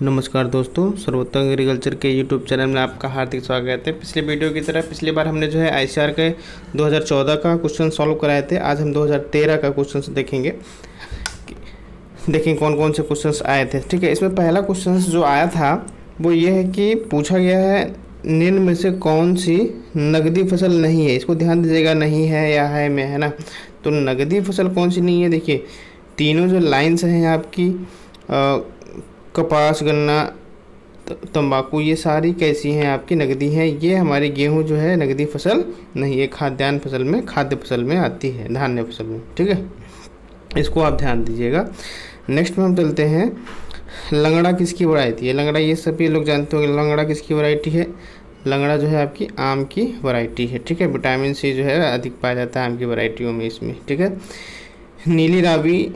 नमस्कार दोस्तों, सर्वोत्तम एग्रीकल्चर के यूट्यूब चैनल में आपका हार्दिक स्वागत है। पिछले वीडियो की तरह पिछली बार हमने जो है आईसीआर के 2014 का क्वेश्चन सॉल्व कराए थे। आज हम 2013 का क्वेश्चन देखेंगे। देखें कौन कौन से क्वेश्चंस आए थे। ठीक है, इसमें पहला क्वेश्चन जो आया था वो ये है कि पूछा गया है निम्न में से कौन सी नकदी फसल नहीं है। इसको ध्यान दीजिएगा, नहीं है या है में, है ना। तो नकदी फसल कौन सी नहीं है, देखिए तीनों जो लाइन्स हैं आपकी, कपास, गन्ना, तंबाकू, ये सारी कैसी हैं आपकी नकदी हैं। ये हमारी गेहूं जो है नकदी फसल नहीं है, खाद्यान्न फसल में, खाद्य फसल में आती है, धान्य फसल में। ठीक है, इसको आप ध्यान दीजिएगा। नेक्स्ट में हम चलते हैं, लंगड़ा किसकी वैरायटी है। लंगड़ा ये सभी लोग जानते हो, लंगड़ा किसकी वैरायटी है। लंगड़ा जो है आपकी आम की वैरायटी है। ठीक है, विटामिन सी जो है अधिक पाया जाता है आम की वैरायटियों में इसमें। ठीक है, नीली रावी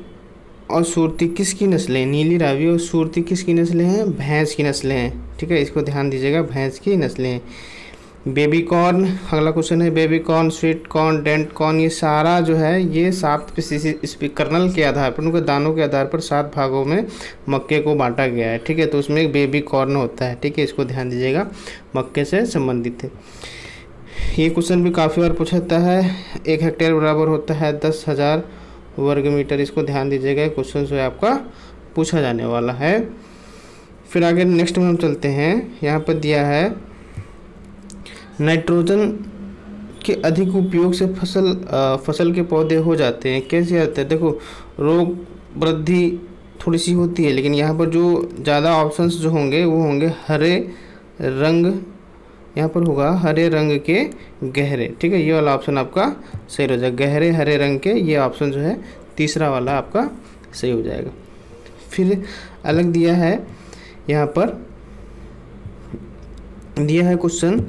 और सूरती किसकी नस्लें। नीली रावी और सूरती किसकी नस्लें हैं, भैंस की नस्लें हैं। ठीक है, इसको ध्यान दीजिएगा, भैंस की नस्लें हैं। बेबी कॉर्न, अगला क्वेश्चन है baby corn, sweet corn, dent corn, ये सारा जो है ये 7 कर्नल के आधार पर, उनके दानों के आधार पर 7 भागों में मक्के को बांटा गया है। ठीक है, तो उसमें एक बेबी कॉर्न होता है। ठीक है, इसको ध्यान दीजिएगा, मक्के से संबंधित है। ये क्वेश्चन भी काफ़ी बार पूछा जाता है। 1 हेक्टेयर बराबर होता है 10,000 वर्ग मीटर। इसको ध्यान दीजिएगा, क्वेश्चन जो है आपका पूछा जाने वाला है। फिर आगे नेक्स्ट में हम चलते हैं। यहाँ पर दिया है नाइट्रोजन के अधिक उपयोग से फसल के पौधे हो जाते हैं। कैसे आते हैं, देखो रोग वृद्धि थोड़ी सी होती है, लेकिन यहाँ पर जो ज़्यादा ऑप्शंस जो होंगे वो होंगे हरे रंग, यहाँ पर होगा हरे रंग के गहरे। ठीक है, ये वाला ऑप्शन आपका सही हो जाएगा, गहरे हरे रंग के, ये ऑप्शन जो है तीसरा वाला आपका सही हो जाएगा। फिर अलग दिया है, यहाँ पर दिया है क्वेश्चन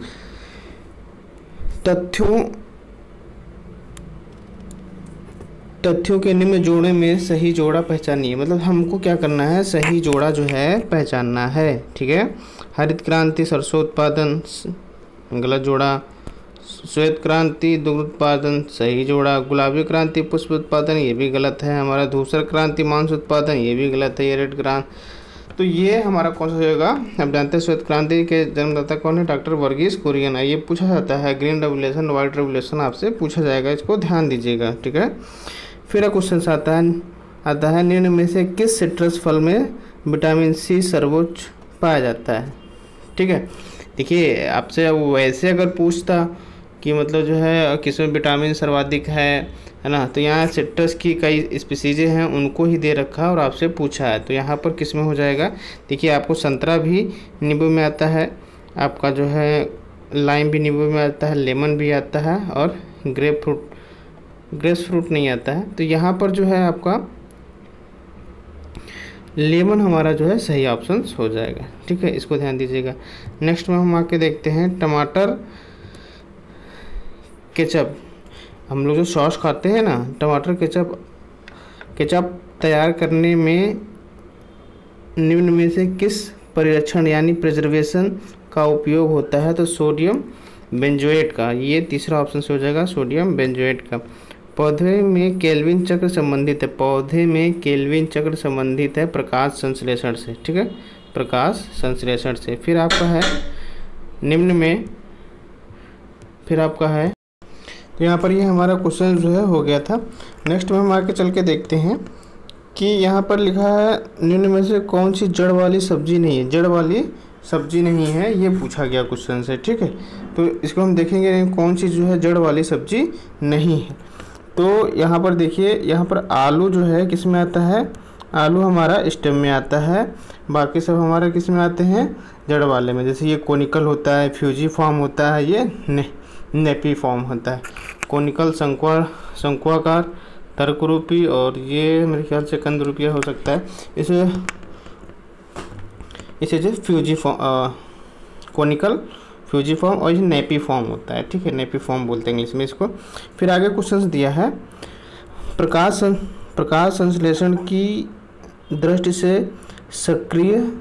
तथ्यों के निम्न जोड़े में सही जोड़ा पहचानिए। मतलब हमको क्या करना है, सही जोड़ा जो है पहचानना है। ठीक है, हरित क्रांति सरसों उत्पादन गलत जोड़ा, श्वेत क्रांति दुग्ध उत्पादन सही जोड़ा, गुलाबी क्रांति पुष्प उत्पादन ये भी गलत है हमारा, धूसर क्रांति मांस उत्पादन ये भी गलत है, ये रेड क्रांति। तो ये हमारा कौन सा होगा, आप जानते हैं श्वेत क्रांति के जन्मदाता कौन है, डॉक्टर वर्गीस कुरियन। ये पूछा जाता है, ग्रीन रेवोल्यूशन व्हाइट रेवोल्यूशन आपसे पूछा जाएगा, इसको ध्यान दीजिएगा। ठीक है, फिर क्वेश्चन आता है निम्न में से किस सिट्रस फल में विटामिन सी सर्वोच्च पाया जाता है। ठीक है, देखिए आपसे वैसे अगर पूछता कि मतलब जो है किसमें विटामिन सर्वाधिक है ना, तो यहाँ सिट्रस की कई स्पीसीज़ हैं उनको ही दे रखा है और आपसे पूछा है, तो यहाँ पर किस में हो जाएगा। देखिए आपको संतरा भी नींबू में आता है, आपका जो है लाइम भी नींबू में आता है, लेमन भी आता है और ग्रेप्स फ्रूट नहीं आता है। तो यहाँ पर जो है आपका लेमन हमारा जो है सही ऑप्शन हो जाएगा। ठीक है, इसको ध्यान दीजिएगा। नेक्स्ट में हम आके देखते हैं टमाटर केचप। हम लोग जो सॉस खाते हैं ना, टमाटर केचप तैयार करने में निम्न में से किस परिरक्षण यानी प्रिजर्वेशन का उपयोग होता है। तो सोडियम बेंजोएट का, ये तीसरा ऑप्शन से हो जाएगा, सोडियम बेंजोएट का। पौधे में केल्विन चक्र संबंधित है, पौधे में केल्विन चक्र संबंधित है प्रकाश संश्लेषण से। ठीक है, प्रकाश संश्लेषण से। फिर आपका है निम्न में, फिर आपका है, तो यहाँ पर ये हमारा क्वेश्चन जो है हो गया था। नेक्स्ट में हम आगे चल के देखते हैं कि यहाँ पर लिखा है निम्न में से कौन सी जड़ वाली सब्जी नहीं है। जड़ वाली सब्जी नहीं है, ये पूछा गया क्वेश्चन से। ठीक है, तो इसको हम देखेंगे कौन सी जो है जड़ वाली सब्जी नहीं है। तो यहाँ पर देखिए, यहाँ पर आलू जो है किस में आता है, आलू हमारा स्टेम में आता है, बाकी सब हमारा किस में आते हैं, जड़ वाले में। जैसे ये कोनिकल होता है, फ्यूजी फॉर्म होता है, ये नेपी फॉर्म होता है। कोनिकल शंक्वाकार, तर्करूपी, और ये मेरे ख्याल से कंदरूपीय हो सकता है। इसे जो fusiform, conical fusiform, और ये नेपी फॉर्म होता है। ठीक है, नेपी फॉर्म बोलते हैं इंग्लिश में इसको। फिर आगे क्वेश्चन दिया है प्रकाश संश्लेषण की दृष्टि से सक्रिय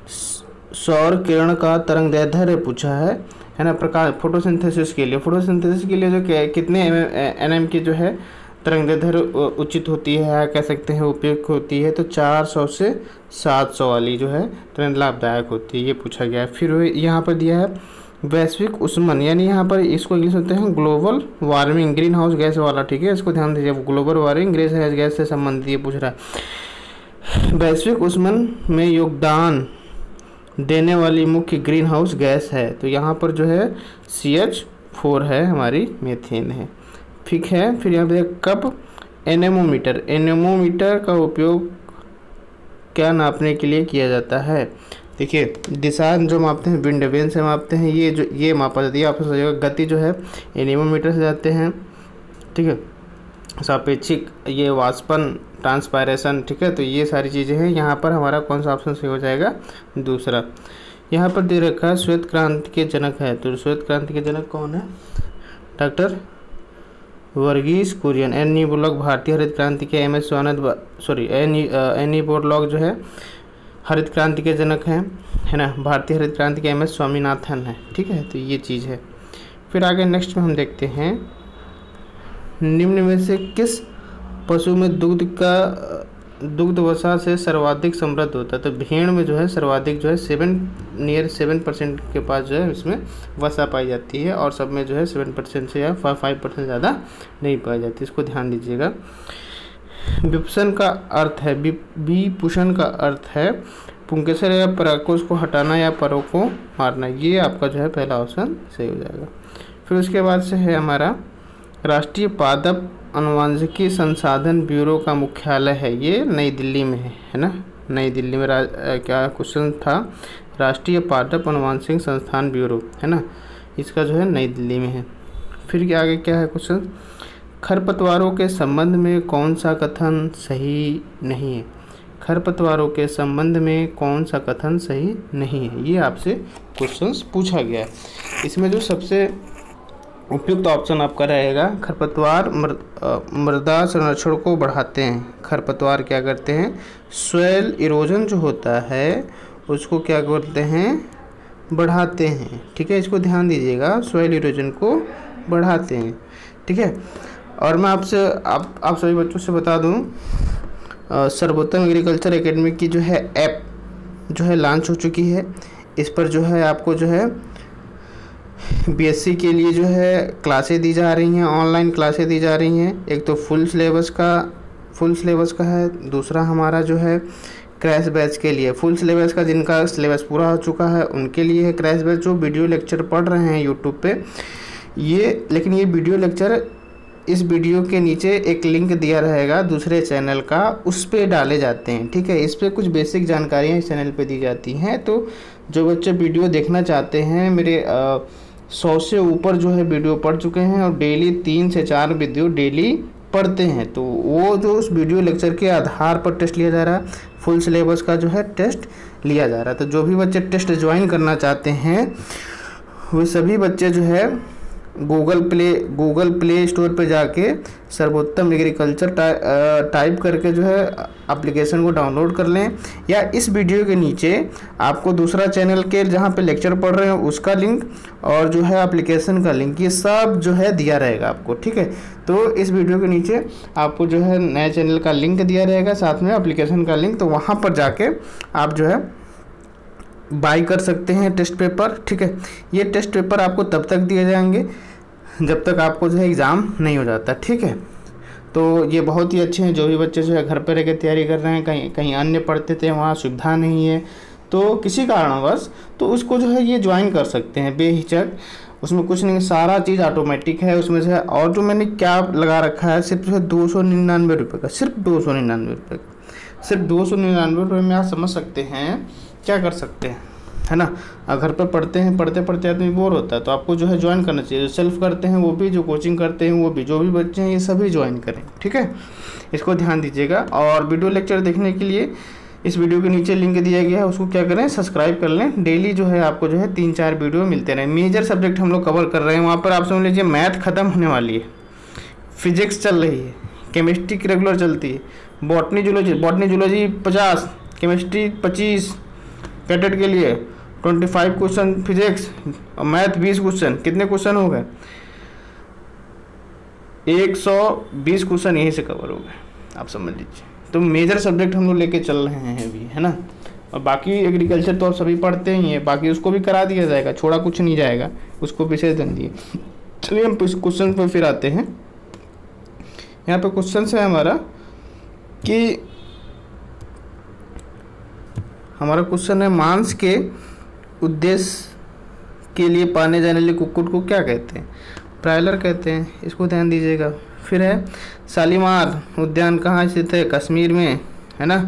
सौर किरण का तरंगदैर्ध्य पूछा है ना। प्रकाश फोटोसिंथेसिस के लिए जो कितने एनएम की जो है तरंगदैर्घ्य उचित होती है, या कह सकते हैं उपयुक्त होती है, तो 400 से 700 वाली जो है तरंग लाभदायक होती है, ये पूछा गया है। फिर यहाँ पर दिया है वैश्विक ऊष्मन, यानी यहाँ पर इसको इंग्लिश होते हैं global warming, green house gas वाला, ठीक है, इसको ध्यान दीजिए। Global warming green house gas से संबंधित ये पूछ रहा है। वैश्विक ऊष्मन में योगदान देने वाली मुख्य ग्रीन हाउस गैस है, तो यहाँ पर जो है CH4 है, हमारी मीथेन है, ठीक है। फिर यहाँ पे कप एनेमोमीटर, एनेमोमीटर का उपयोग क्या नापने के लिए किया जाता है? देखिए दिशा जो मापते हैं विंड वेन से मापते हैं, ये मापा जाती है, आपको समझेगा। गति जो है एनेमोमीटर से जाते हैं, ठीक है। सापेक्षिक ये वाष्पन ट्रांसपायरेशन, ठीक है, तो ये सारी चीज़ें हैं। यहाँ पर हमारा कौन सा ऑप्शन सही हो जाएगा? दूसरा। यहाँ पर दे रखा है श्वेत क्रांति के जनक है, तो श्वेत क्रांति के जनक कौन है? डॉक्टर वर्गीस कुरियन। एनी बोरलॉग भारतीय हरित क्रांति के MS स्वामिनाथन, एनी बोरलॉग जो है हरित क्रांति के जनक हैं, है ना। भारतीय हरित क्रांति के MS स्वामीनाथन है, ठीक है, तो ये चीज़ है। फिर आगे नेक्स्ट में हम देखते हैं निम्न में से किस पशु में दुग्ध वसा से सर्वाधिक समृद्ध होता है? तो भेड़ में जो है सर्वाधिक जो है 7% के पास जो है इसमें वसा पाई जाती है, और सब में जो है 7% से या 5% ज़्यादा नहीं पाई जाती, इसको ध्यान दीजिएगा। विपुषण का अर्थ है, विपुषण का अर्थ है पुंकेसर या पराकोष को हटाना या परों को मारना, ये आपका जो है पहला ऑप्शन सही हो जाएगा। फिर उसके बाद से है हमारा राष्ट्रीय पादप अनुवांशिकी संसाधन ब्यूरो का मुख्यालय है, ये नई दिल्ली में है ना। नई दिल्ली में क्या क्वेश्चन था? राष्ट्रीय पादप अनुवांशिक संस्थान ब्यूरो, है ना, इसका जो है नई दिल्ली में है। फिर आगे क्या है क्वेश्चन? खरपतवारों के संबंध में कौन सा कथन सही नहीं है? खरपतवारों के संबंध में कौन सा कथन सही नहीं है, ये आपसे क्वेश्चंस पूछा गया है। इसमें जो सबसे उपयुक्त ऑप्शन आपका रहेगा खरपतवार मृदा संरक्षण को बढ़ाते हैं। खरपतवार क्या करते हैं? सॉइल इरोजन जो होता है उसको क्या करते हैं? बढ़ाते हैं, ठीक है, इसको ध्यान दीजिएगा, सॉइल इरोजन को बढ़ाते हैं, ठीक है। और मैं आपसे आप सभी बच्चों से बता दूं, सर्वोत्तम एग्रीकल्चर एकेडमी की जो है ऐप जो है लॉन्च हो चुकी है। इस पर जो है आपको जो है BSc के लिए जो है क्लासें दी जा रही हैं, ऑनलाइन क्लासें दी जा रही हैं। एक तो फुल सिलेबस का है, दूसरा हमारा जो है क्रैश बैच के लिए। फुल सिलेबस का जिनका सिलेबस पूरा हो चुका है उनके लिए है क्रैश बैच, जो वीडियो लेक्चर पढ़ रहे हैं यूट्यूब पे लेकिन ये वीडियो लेक्चर इस वीडियो के नीचे एक लिंक दिया रहेगा दूसरे चैनल का, उस पर डाले जाते हैं, ठीक है। इस पर कुछ बेसिक जानकारियाँ इस चैनल पे दी जाती हैं। तो जो बच्चे वीडियो देखना चाहते हैं, मेरे 100 से ऊपर जो है वीडियो पढ़ चुके हैं और डेली 3 से 4 वीडियो डेली पढ़ते हैं, तो वो जो उस वीडियो लेक्चर के आधार पर टेस्ट लिया जा रहा है, फुल सिलेबस का जो है टेस्ट लिया जा रहा है। तो जो भी बच्चे टेस्ट ज्वाइन करना चाहते हैं वे सभी बच्चे जो है गूगल प्ले स्टोर पे जाके सर्वोत्तम एग्रीकल्चर टाइप करके जो है एप्लीकेशन को डाउनलोड कर लें, या इस वीडियो के नीचे आपको दूसरा चैनल के जहाँ पे लेक्चर पढ़ रहे हैं उसका लिंक और जो है एप्लीकेशन का लिंक, ये सब जो है दिया रहेगा आपको, ठीक है। तो इस वीडियो के नीचे आपको जो है नए चैनल का लिंक दिया रहेगा, साथ में एप्लीकेशन का लिंक, तो वहाँ पर जाके आप जो है बाई कर सकते हैं टेस्ट पेपर, ठीक है। ये टेस्ट पेपर आपको तब तक दिए जाएंगे जब तक आपको जो है एग्ज़ाम नहीं हो जाता, ठीक है। तो ये बहुत ही अच्छे हैं, जो भी बच्चे जो है घर पर रह के तैयारी कर रहे हैं, कहीं अन्य पढ़ते थे वहाँ सुविधा नहीं है, तो किसी कारणवश तो उसको जो है ये ज्वाइन कर सकते हैं बेहिचक। उसमें कुछ नहीं, सारा चीज़ ऑटोमेटिक है उसमें से। और जो मैंने क्या लगा रखा है सिर्फ जो है 299 रुपये का, सिर्फ 299 रुपये, सिर्फ 299 रुपये में आप समझ सकते हैं क्या कर सकते हैं, है ना। घर पर पढ़ते आदमी बोर होता है, तो आपको जो है ज्वाइन करना चाहिए। जो सेल्फ करते हैं वो भी, जो कोचिंग करते हैं वो भी, जो भी बच्चे हैं ये सभी ज्वाइन करें, ठीक है, इसको ध्यान दीजिएगा। और वीडियो लेक्चर देखने के लिए इस वीडियो के नीचे लिंक दिया गया है, उसको क्या करें, सब्सक्राइब कर लें। डेली जो है आपको जो है 3-4 वीडियो मिलते रहें। मेजर सब्जेक्ट हम लोग कवर कर रहे हैं, वहाँ पर आप समझ लीजिए मैथ खत्म होने वाली है, फिजिक्स चल रही है, केमिस्ट्री की रेगुलर चलती है, बॉटनी जूलॉजी 50, केमिस्ट्री 25, कैडेट के लिए 25 क्वेश्चन फिजिक्स, और मैथ 20 क्वेश्चन। कितने क्वेश्चन हो गए? 120 क्वेश्चन यहीं से कवर हो गए, आप समझ लीजिए। तो मेजर सब्जेक्ट हम लोग लेके चल रहे हैं अभी, है ना। और बाकी एग्रीकल्चर तो आप सभी पढ़ते ही हैं, बाकी उसको भी करा दिया जाएगा, छोड़ा कुछ नहीं जाएगा, उसको विशेष ध्यान दिए। चलिए हम क्वेश्चन पर फिर आते हैं। यहाँ पे क्वेश्चन है हमारा कि हमारा क्वेश्चन है मांस के उद्देश्य के लिए पाने जाने वाले कुक्कुट को क्या कहते हैं? ब्रायलर कहते हैं, इसको ध्यान दीजिएगा। फिर है शालीमार उद्यान कहाँ स्थित है? कश्मीर में, है ना।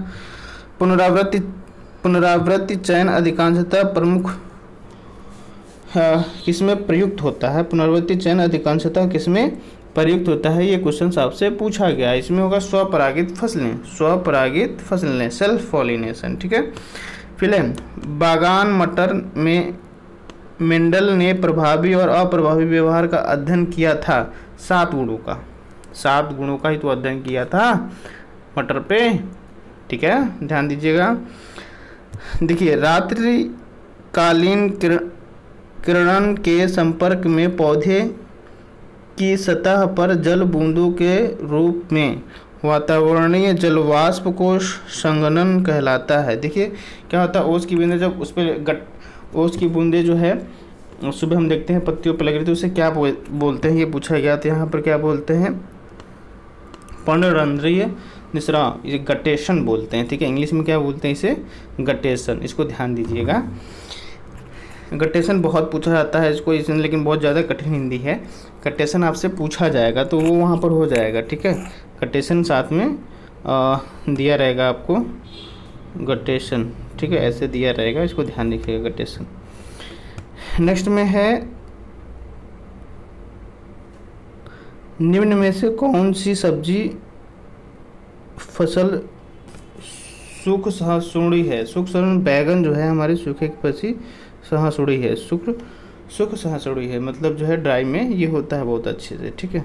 पुनरावृत्ति चयन अधिकांशतः प्रमुख किसमें प्रयुक्त होता है? पुनरावृत्ति चयन अधिकांशतः किसमें प्रयुक्त होता है? ये क्वेश्चन आपसे पूछा गया है। इसमें होगा स्वपरागित फसलें, सेल्फ पॉलिनेशन, ठीक है। फिर बागान मटर में मेंडल ने प्रभावी और अप्रभावी व्यवहार का अध्ययन किया था 7 गुणों का ही तो अध्ययन किया था मटर पे, ठीक है, ध्यान दीजिएगा। देखिए, रात्रिकालीन किरण के संपर्क में पौधे की सतह पर जल बूंदों के रूप में वातावरणीय जलवाष्प को संघनन कहलाता है। देखिए क्या होता है, ओस की बूंदें जब उस पर ओस की बूंदें जो है सुबह हम देखते हैं पत्तियों पर लग रही, तो उसे क्या बोलते हैं, ये पूछा गया। तो यहाँ पर क्या बोलते हैं? पर्णरंध्रीय निसरण, ये गटेशन बोलते हैं, ठीक है। इंग्लिश में क्या बोलते हैं इसे? गटेशन। इसको ध्यान दीजिएगा। गटेशन बहुत पूछा जाता है इसको, इसमें लेकिन बहुत ज़्यादा कठिन हिंदी है। गटेशन आपसे पूछा जाएगा तो वो वहाँ पर हो जाएगा, ठीक है। गटेशन साथ में दिया रहेगा आपको, गटेशन, ठीक है, ऐसे दिया रहेगा, इसको ध्यान रखिएगा, गटेशन। नेक्स्ट में है निम्न में से कौन सी सब्जी फसल सुख सहासुड़ी है? सुख बैगन जो है हमारे सूखे की फसल सहासुड़ी है, सुख सहासुड़ी है, मतलब जो है ड्राई में ये होता है बहुत अच्छे से, ठीक है।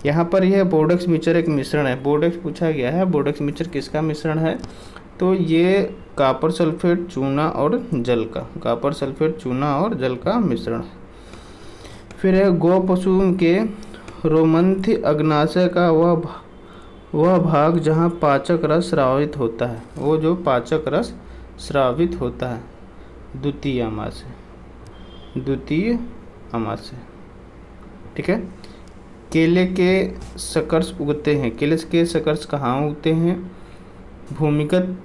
यहाँ पर यह बोर्डक्स मिक्सचर एक मिश्रण है। बोर्डक्स पूछा गया है, बोर्डक्स मिक्सचर किसका मिश्रण है? तो ये कॉपर सल्फेट चूना और जल का, कॉपर सल्फेट चूना और जल का मिश्रण है। फिर है गौ पशु के रोमंथी अग्नाशय का वह भाग जहाँ पाचक रस स्रावित होता है, वो जो पाचक रस स्रावित होता है द्वितीय अमाशय, ठीक है। केले के शकर्ष उगते हैं, केले के शकर्ष कहाँ उगते हैं? भूमिगत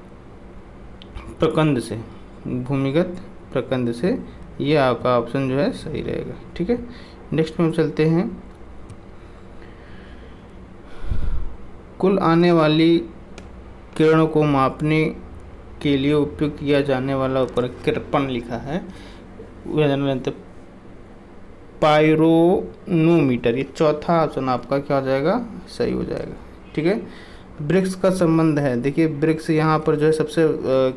प्रकंद से, ये आपका ऑप्शन जो है सही रहेगा, ठीक है। नेक्स्ट में हम चलते हैं। कुल आने वाली किरणों को मापने के लिए उपयोग किया जाने वाला ऊपर कृपण लिखा है, पायरोनोमीटर, ये चौथा ऑप्शन आपका क्या हो जाएगा? सही हो जाएगा, ठीक है। ब्रिक्स का संबंध है, देखिए ब्रिक्स यहाँ पर जो है सबसे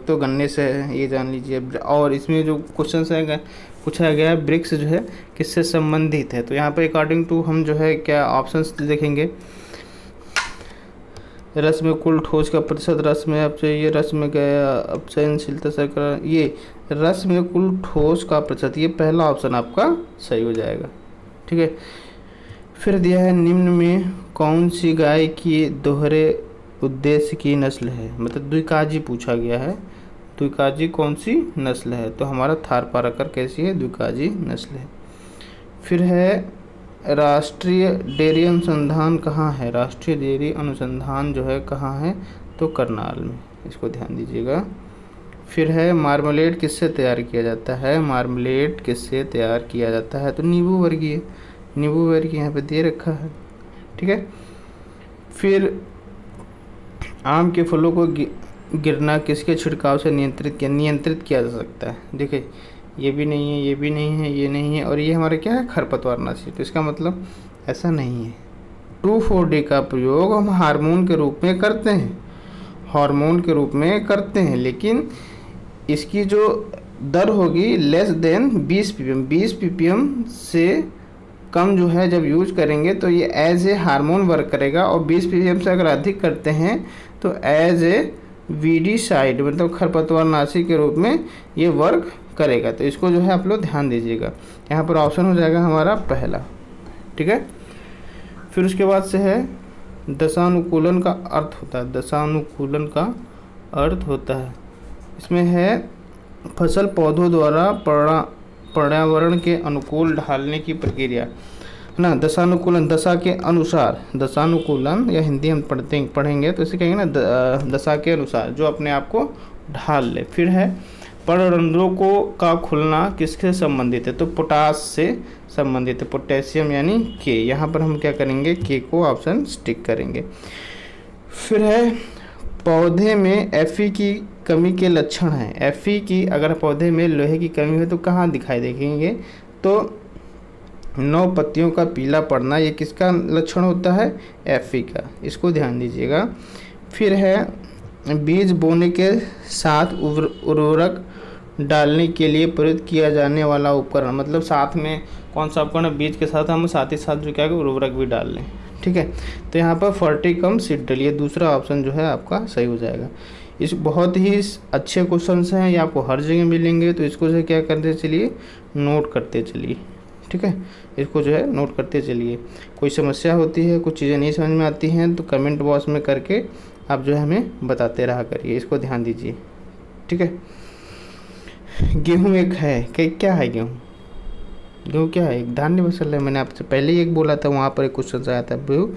तो गन्ने से है, ये जान लीजिए। और इसमें जो क्वेश्चन है पूछा गया है ब्रिक्स जो है किससे संबंधित है, तो यहाँ पे अकॉर्डिंग टू हम जो है क्या ऑप्शंस देखेंगे। रस में कुल ठोस का प्रतिशत, रस में अपचय, रस में गया अपचयनशीलता शर्करा, ये रस में कुल ठोस का प्रतिशत, ये पहला ऑप्शन आपका सही हो जाएगा, ठीक है। फिर दिया है निम्न में कौन सी गाय की दोहरे उद्देश्य की नस्ल है? मतलब द्विकाजी पूछा गया है, द्विकाजी कौन सी नस्ल है? तो हमारा थारपारकर कैसी है? द्विकाजी नस्ल है। फिर है राष्ट्रीय डेयरी अनुसंधान कहाँ है? राष्ट्रीय डेयरी अनुसंधान जो है कहाँ है? तो करनाल में, इसको ध्यान दीजिएगा। फिर है मार्मलेड किससे तैयार किया जाता है? मार्मलेड किससे तैयार किया जाता है? तो नींबू वर्गीय यहाँ पे दे रखा है, ठीक है। फिर आम के फलों को गिरना किसके छिड़काव से नियंत्रित किया जा सकता है? देखिए ये भी नहीं है, ये भी नहीं है, ये नहीं है, और ये हमारे क्या है? खरपतवारनाशी। तो इसका मतलब ऐसा नहीं है। 2,4-D का प्रयोग हम हार्मोन के रूप में करते हैं, लेकिन इसकी जो दर होगी लेस देन 20 ppm से कम जो है जब यूज करेंगे तो ये एज ए हार्मोन वर्क करेगा, और 20 ppm से अगर अधिक करते हैं तो एज ए वीडीसाइड मतलब खरपतवारनाशी के रूप में ये वर्क करेगा। तो इसको जो है आप लोग ध्यान दीजिएगा। यहाँ पर ऑप्शन हो जाएगा हमारा पहला, ठीक है। फिर उसके बाद से है दशानुकूलन का अर्थ होता है। दशानुकूलन का अर्थ होता है, इसमें है फसल पौधों द्वारा पर्यावरण के अनुकूल ढालने की प्रक्रिया, है ना। दशानुकूलन, दशा के अनुसार, दशानुकूलन या हिंदी हम पढ़ेंगे तो इसे कहेंगे ना दशा के अनुसार, जो अपने आप को ढाल ले। फिर है पर्णरंध्रों को का खुलना किससे संबंधित है, तो पोटास से संबंधित है, पोटेशियम यानी के। यहाँ पर हम क्या करेंगे, के को ऑप्शन टिक करेंगे। फिर है पौधे में Fe की कमी के लक्षण हैं। Fe की अगर पौधे में लोहे की कमी है तो कहाँ दिखाई देंगे, तो 9 पत्तियों का पीला पड़ना, ये किसका लक्षण होता है, Fe का, इसको ध्यान दीजिएगा। फिर है बीज बोने के साथ उर्वरक डालने के लिए प्रयुक्त किया जाने वाला उपकरण, मतलब साथ में कौन सा उपकरण, बीज के साथ हम साथ ही साथ जो क्या उर्वरक भी डाल लें, ठीक है। तो यहाँ पर फर्टिकम सीड डलिए, दूसरा ऑप्शन जो है आपका सही हो जाएगा। इस बहुत ही अच्छे क्वेश्चंस हैं, ये आपको हर जगह मिलेंगे, तो इसको जो क्या करते चलिए, नोट करते चलिए, ठीक है। इसको जो है नोट करते चलिए। कोई समस्या होती है, कुछ चीज़ें नहीं समझ में आती हैं, तो कमेंट बॉक्स में करके आप जो है हमें बताते रहा करिए, इसको ध्यान दीजिए, ठीक है। गेहूँ एक है, क्या है गेहूँ, गेहूँ क्या है, एक धान्य फसल है। मैंने आपसे पहले ही एक बोला था, वहाँ पर एक क्वेश्चन आया था, गेहूँ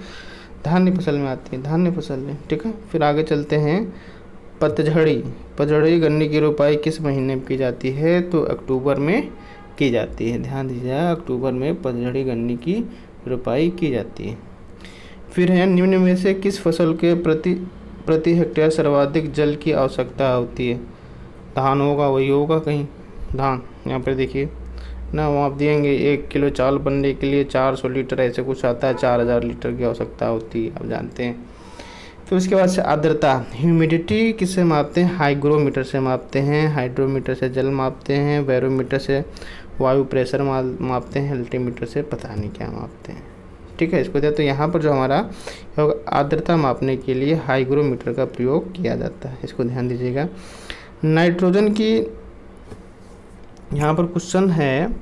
धान्य फसल में आती है, धान्य फसल है, ठीक है। फिर आगे चलते हैं, पतझड़ी गन्ने की रोपाई किस महीने में की जाती है, तो अक्टूबर में की जाती है, ध्यान दीजिए, अक्टूबर में पतझड़ी गन्ने की रोपाई की जाती है। फिर है निम्न में से किस फसल के प्रति हेक्टेयर सर्वाधिक जल की आवश्यकता होती है, धान होगा, वही होगा कहीं, धान। यहाँ पर देखिए ना, वो आप देंगे 1 किलो चावल बनने के लिए 400 लीटर ऐसे कुछ आता है, 4000 लीटर की आवश्यकता होती है, आप जानते हैं। फिर उसके बाद से आर्द्रता, ह्यूमिडिटी किससे मापते हैं, हाइग्रोमीटर से मापते हैं, हाइड्रोमीटर से जल मापते हैं, बैरोमीटर से वायु प्रेशर मापते हैं, अल्टीमीटर से पता नहीं क्या मापते हैं, ठीक है। इसको तो यहाँ पर जो हमारा आर्द्रता मापने के लिए हाइग्रोमीटर का प्रयोग किया जाता है, इसको ध्यान दीजिएगा। नाइट्रोजन की, यहाँ पर क्वेश्चन है,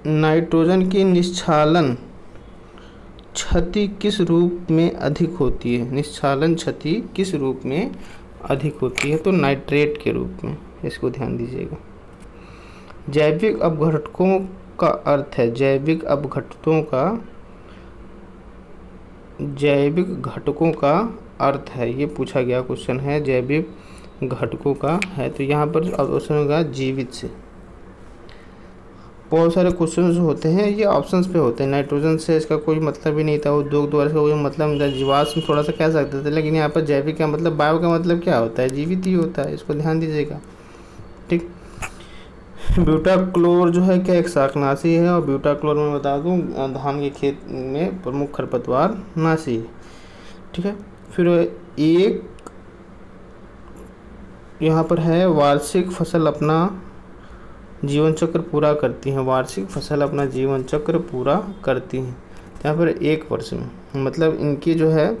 नाइट्रोजन की निश्चालन क्षति किस रूप में अधिक होती है, निश्चालन क्षति किस रूप में अधिक होती है, तो नाइट्रेट के रूप में, इसको ध्यान दीजिएगा। जैविक अपघटकों का अर्थ है, जैविक घटकों का अर्थ है, ये पूछा गया क्वेश्चन है, जैविक घटकों का है, तो यहाँ पर ऑप्शन होगा जीवित से। बहुत सारे क्वेश्चन जो होते हैं ये ऑप्शंस पे होते हैं, नाइट्रोजन से इसका कोई मतलब ही नहीं था, वो द्वारा का कोई मतलब नहीं था, जीवाश्म थोड़ा सा कह सकते थे, लेकिन यहाँ पर जैविक का मतलब, बायो का मतलब क्या होता है, जीवित ही होता है, इसको ध्यान दीजिएगा, ठीक। ब्यूटाक्लोर जो है क्या, एक शाकनाशी है, और ब्यूटाक्लोर मैं बता दूं धान के खेत में प्रमुख खरपतवार नाशी है, ठीक है। फिर एक यहाँ पर है, वार्षिक फसल अपना जीवन चक्र पूरा करती हैं, वार्षिक फसल अपना जीवन चक्र पूरा करती हैं, यहाँ पर 1 वर्ष में, मतलब इनकी जो है,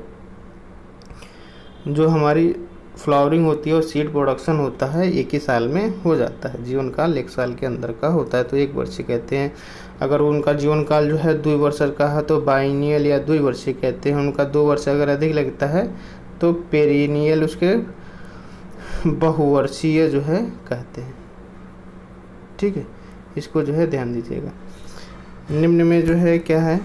जो हमारी फ्लावरिंग होती है और सीड प्रोडक्शन होता है 1 ही साल में हो जाता है, जीवन काल 1 साल के अंदर का होता है, तो 1 वर्षीय कहते हैं। अगर उनका जीवन काल जो है 2 वर्ष का है तो बाइनियल या 2 वर्षीय कहते हैं, उनका 2 वर्ष अगर अधिक लगता है तो पेरिनियल, उसके बहुवर्षीय जो है कहते हैं, ठीक है। इसको जो है ध्यान दीजिएगा। निम्न में जो है क्या है,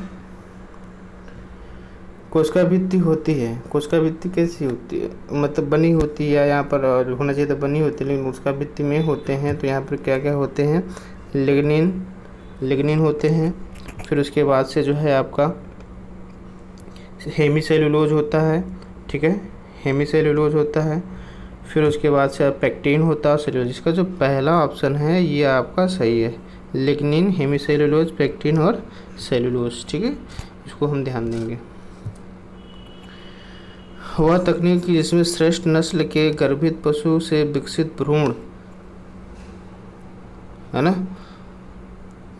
कोशिका भित्ति होती है, कोशिका भित्ति कैसी होती है, मतलब बनी होती है, यहाँ पर होना चाहिए तो बनी होती है, लेकिन कोशिका भित्ति में होते हैं, तो यहाँ पर क्या क्या होते हैं, लिग्निन होते हैं। फिर उसके बाद से जो है आपका हेमीसेलुलोज होता है, ठीक है, हेमीसेलुलोज होता है। फिर उसके बाद से पेक्टिन होता है, सेलुलोज। इसका जो पहला ऑप्शन है ये आपका सही है, लिग्निन, हेमीसेलुलोज, पेक्टिन और सेलुलोज, ठीक है, इसको हम ध्यान देंगे। वह तकनीक जिसमें श्रेष्ठ नस्ल के गर्भित पशु से विकसित भ्रूण, है ना,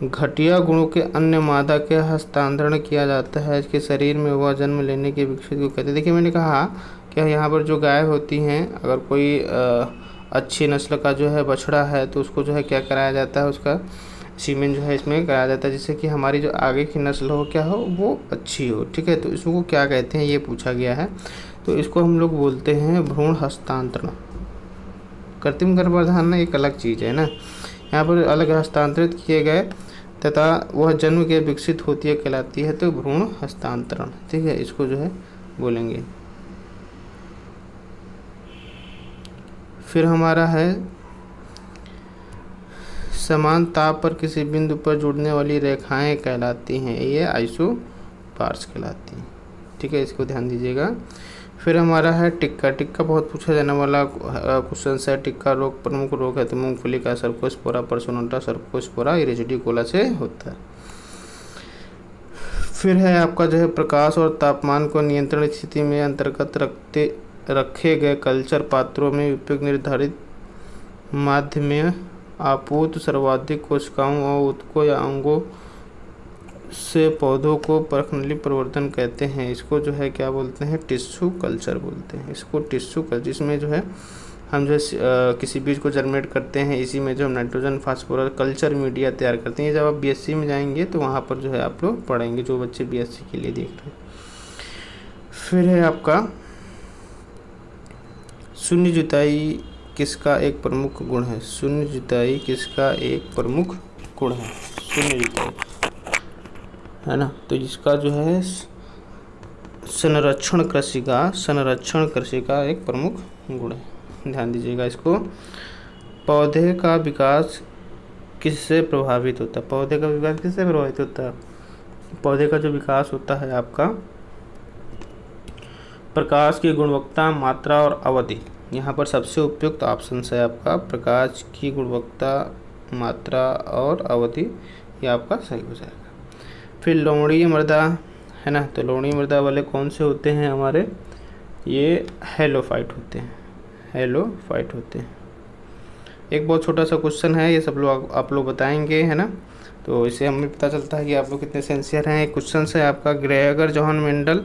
घटिया गुणों के अन्य मादा के हस्तांतरण किया जाता है, इसके शरीर में हुआ जन्म लेने के विकसित को कहते हैं। देखिए मैंने कहा कि यहाँ पर जो गाय होती हैं, अगर कोई अच्छी नस्ल का जो है बछड़ा है तो उसको जो है क्या कराया जाता है, उसका सीमेन जो है इसमें कराया जाता है, जिससे कि हमारी जो आगे की नस्ल हो क्या हो वो अच्छी हो। ठीक है, तो इसको क्या कहते हैं ये पूछा गया है। तो इसको हम लोग बोलते हैं भ्रूण हस्तांतरण। कृत्रिम गर्भाधान एक अलग चीज़ है ना, यहाँ पर अलग हस्तांतरित किए गए तथा वह जन्म के विकसित होती है कहलाती है तो भ्रूण हस्तांतरण। ठीक है, इसको जो है बोलेंगे। फिर हमारा है समान ताप पर किसी बिंदु पर जुड़ने वाली रेखाएं कहलाती हैं, ये आइसोबार्स कहलाती हैं। ठीक है, इसको ध्यान दीजिएगा। फिर हमारा है टिक्का। टिक्का बहुत पूछा जाने वाला क्वेश्चन है। टिक्का रोग प्रमुख रोग है तो मूंगफली का सर्कोस्पोरा, पर्सोनेटा सर्कोस्पोरा इरिजिडिकोला से होता है। फिर है आपका जो है प्रकाश और तापमान को नियंत्रण स्थिति में अंतर्गत रखे गए कल्चर पात्रों में उपयुक्त निर्धारित माध्य में आपूत सर्वाधिक कोशिकाओं और ऊतकों या अंगों से पौधों को परखनली परिवर्तन कहते हैं। इसको जो है क्या बोलते हैं, टिश्यू कल्चर बोलते हैं। इसको टिश्यू कल्चर, जिसमें जो है हम जो है किसी बीज को जर्मिनेट करते हैं, इसी में जो हम नाइट्रोजन फास्फोरस कल्चर मीडिया तैयार करते हैं। जब आप बीएससी में जाएंगे तो वहाँ पर जो है आप लोग पढ़ेंगे, जो बच्चे बीएससी के लिए देख रहे हैं। फिर है आपका शून्य जुताई किसका एक प्रमुख गुण है। शून्य जुताई किसका एक प्रमुख गुण है, शून्य जुताई है ना। तो इसका जो है संरक्षण कृषि का एक प्रमुख गुण है, ध्यान दीजिएगा इसको। पौधे का विकास किससे प्रभावित होता है। पौधे का विकास किससे प्रभावित होता है। पौधे का जो विकास होता है आपका प्रकाश की गुणवत्ता, मात्रा और अवधि। यहाँ पर सबसे उपयुक्त ऑप्शन है आपका प्रकाश की गुणवत्ता, मात्रा और अवधि, ये आपका सही हो जाएगा। फिर लवणीय मृदा है ना, तो लवणीय मृदा वाले कौन से होते हैं हमारे, ये हेलोफाइट होते हैं। एक बहुत छोटा सा क्वेश्चन है, ये सब लोग आप लोग बताएंगे है ना, तो इससे हमें पता चलता है कि आप लोग कितने सिंसियर हैं। एक क्वेश्चन है आपका, ग्रेगर जॉन मेंडल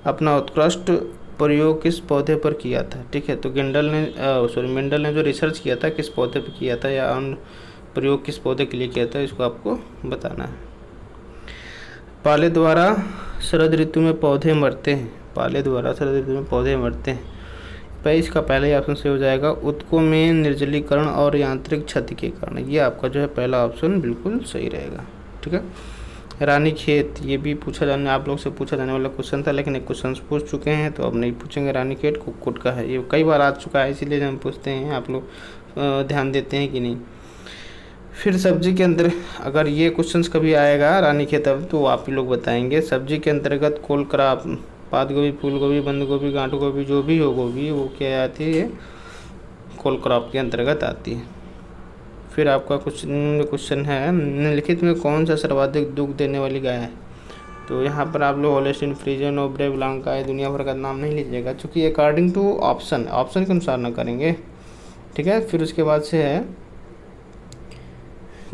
अपना उत्कृष्ट प्रयोग किस पौधे पर किया था। ठीक है, तो मेंडल ने जो रिसर्च किया था किस पौधे पर किया था, या प्रयोग किस पौधे के लिए किया था, इसको आपको बताना है। पाले द्वारा शरद ऋतु में पौधे मरते हैं। भाई इसका पहले ही ऑप्शन से हो जाएगा, ऊतकों में निर्जलीकरण और यांत्रिक क्षति के कारण। ये आपका जो है पहला ऑप्शन बिल्कुल सही रहेगा। ठीक है, रानीखेत, ये भी आप लोग से पूछा जाने वाला क्वेश्चन था, लेकिन एक क्वेश्चन पूछ चुके हैं तो अब नहीं पूछेंगे। रानीखेत कुक्कुट का है, ये कई बार आ चुका है, इसीलिए हम पूछते हैं, आप लोग ध्यान देते हैं कि नहीं। फिर सब्जी के अंदर अगर ये क्वेश्चंस कभी आएगा रानीखेत, अब तो आप ही लोग बताएंगे। सब्जी के अंतर्गत कोलक्रॉप, पात गोभी, फूल गोभी, बंद गोभी, गांठ गोभी, जो भी हो गोभी, वो क्या आती है, कोलक्रॉप के अंतर्गत आती है। फिर आपका क्वेश्चन है, निम्नलिखित में कौन सा सर्वाधिक दूध देने वाली गाय है। तो यहाँ पर आप लोग होल्स्टीन फ्रीजियन, ओब्रे, ब्लांका, दुनिया भर का नाम नहीं लीजिएगा, क्योंकि अकॉर्डिंग टू ऑप्शन के अनुसार ना करेंगे। ठीक है, फिर उसके बाद से है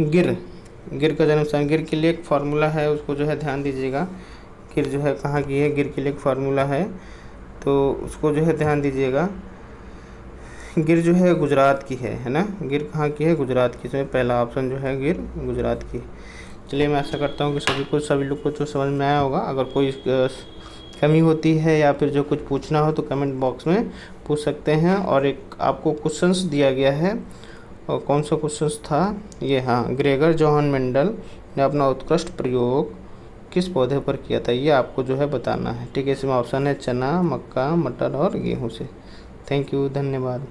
गिर का जन्म स्थान। गिर के लिए एक फार्मूला है, उसको जो है ध्यान दीजिएगा। गिर जो है कहाँ की है, गिर के लिए एक फार्मूला है, तो उसको जो है ध्यान दीजिएगा। गिर जो है गुजरात की है ना, गिर कहाँ की है, गुजरात की। इसमें पहला ऑप्शन जो है गिर गुजरात की। चलिए, मैं आशा करता हूँ कि सभी लोग को जो समझ में आया होगा। अगर कोई कमी होती है या फिर जो कुछ पूछना हो तो कमेंट बॉक्स में पूछ सकते हैं। और एक आपको क्वेश्चंस दिया गया है, और कौन सा क्वेश्चंस था ये, हाँ, ग्रेगर जॉन मेंडल ने अपना उत्कृष्ट प्रयोग किस पौधे पर किया था, ये आपको जो है बताना है। ठीक है, इसमें ऑप्शन है चना, मक्का, मटर और गेहूँ से। थैंक यू, धन्यवाद।